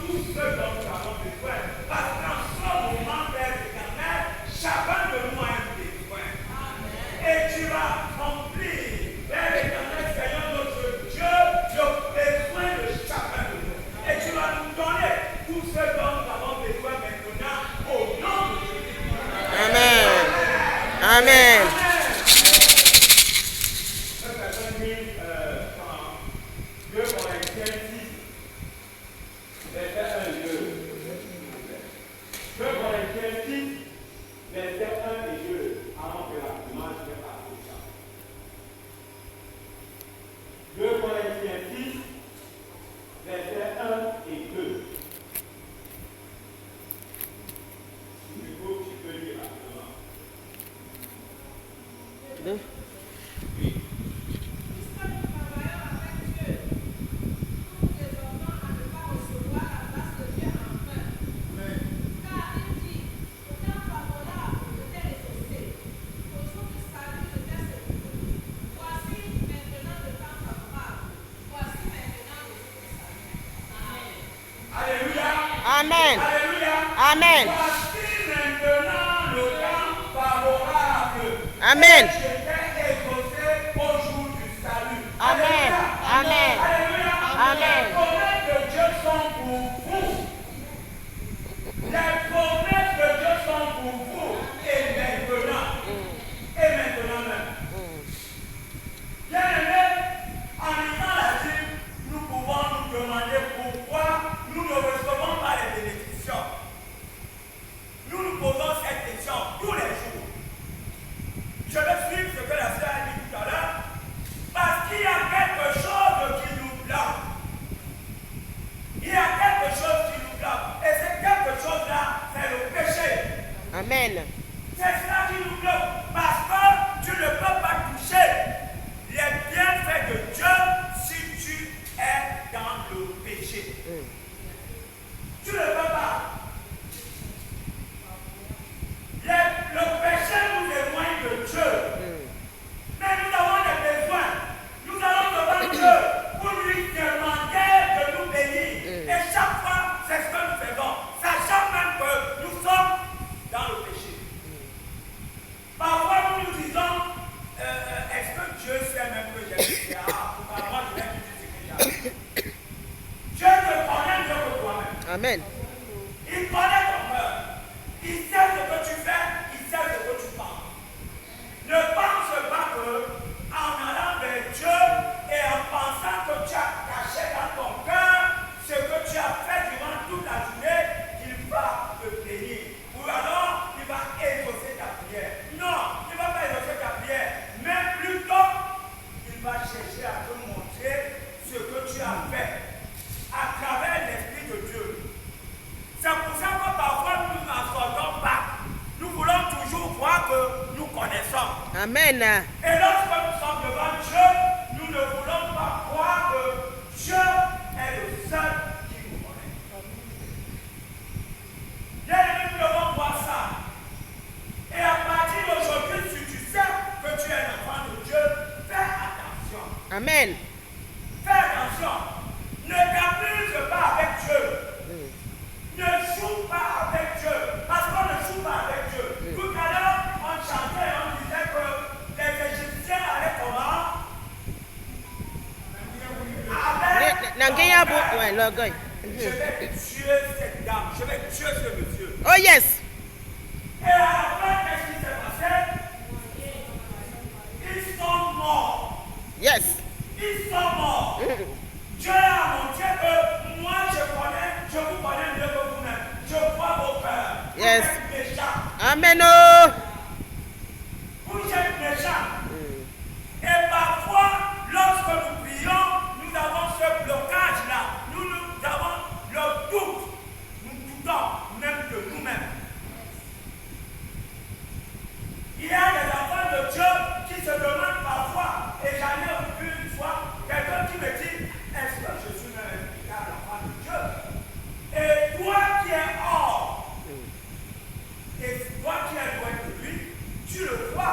tout ce dont nous avons besoin. Parce qu'en ce moment, Père éternel, chacun de nous a un besoin. Et tu vas remplir, Père éternel, Seigneur notre Dieu, le besoin de chacun de nous. Et tu vas nous donner tout ce dont nous avons besoin maintenant au nom de Jésus. Amen. Amen. Amen. Amen. Amen. Amen. Amen. Amen. Les promesses de Dieu sont pour vous. Les promesses de Dieu sont pour vous. Et maintenant. Et maintenant même. Bien aimé, en lisant la Bible, nous pouvons nous demander pourquoi nous ne recevons pas les bénédictions. Nous nous posons cette question tous les jours. Je vais suivre ce que la sœur a dit tout à l'heure, parce qu'il y a quelque chose qui nous bloque. Il y a quelque chose qui nous bloque. Et c'est quelque chose-là, c'est le péché. Amen. C'est cela qui nous bloque. Parce que tu ne peux pas toucher les bienfaits de Dieu si tu es dans le péché. Tu ne peux pas. Le péché nous éloigne de Dieu. Mais nous avons des besoins. Nous allons devant Dieu pour lui demander de nous bénir. Et chaque fois, c'est ce que nous faisons. Sachant même que nous sommes dans le péché. Parfois, nous nous disons, est-ce que Dieu sait même que j'ai péché? Moi, je vais lui dire ce que j'ai. Dieu te connaît mieux que toi-même. Amen. Il connaît ton cœur. Il sait ce que tu fais. Il sait ce que tu penses. Ne pense pas que, en allant vers Dieu et en pensant que tu as caché dans ton cœur ce que tu as fait durant toute la journée, qu'il va te bénir. Ou alors, il va exaucer ta prière. Non, il ne va pas exaucer ta prière. Mais plutôt, il va chercher à te montrer ce que tu as fait à travers l'Esprit de Dieu. C'est pour ça que parfois nous n'en sortons pas. Nous voulons toujours voir que nous connaissons. Amen. Et lorsque nous sommes devant Dieu, nous ne voulons pas croire que Dieu est le seul qui nous connaît. Bien aimé, nous devons voir ça. Et à partir d'aujourd'hui, si tu sais que tu es un enfant de Dieu, fais attention. Amen. Fais attention. Ne t'amuse pas avec Dieu. Ne joue pas avec Dieu. Parce qu'on ne joue pas avec Dieu. Tout à l'heure, on chantait et on disait que les Égyptiens allaient comment? Avec... Je vais tuer cette dame. Je vais tuer ce monsieur. Oh yes. Et à la fin, qu'est-ce qui s'est passé? Ils sont morts. Yes. Ils sont morts. Dieu a montré que moi je vous connais mieux que vous-même. Je vois vos cœurs. Yes. Vous êtes méchants. Amen. Oh. Vous êtes méchants. Et parfois, lorsque nous prions, nous avons ce blocage-là. Nous avons le doute. Nous doutons même de nous-mêmes. Il y a des enfants de Dieu qui se demandent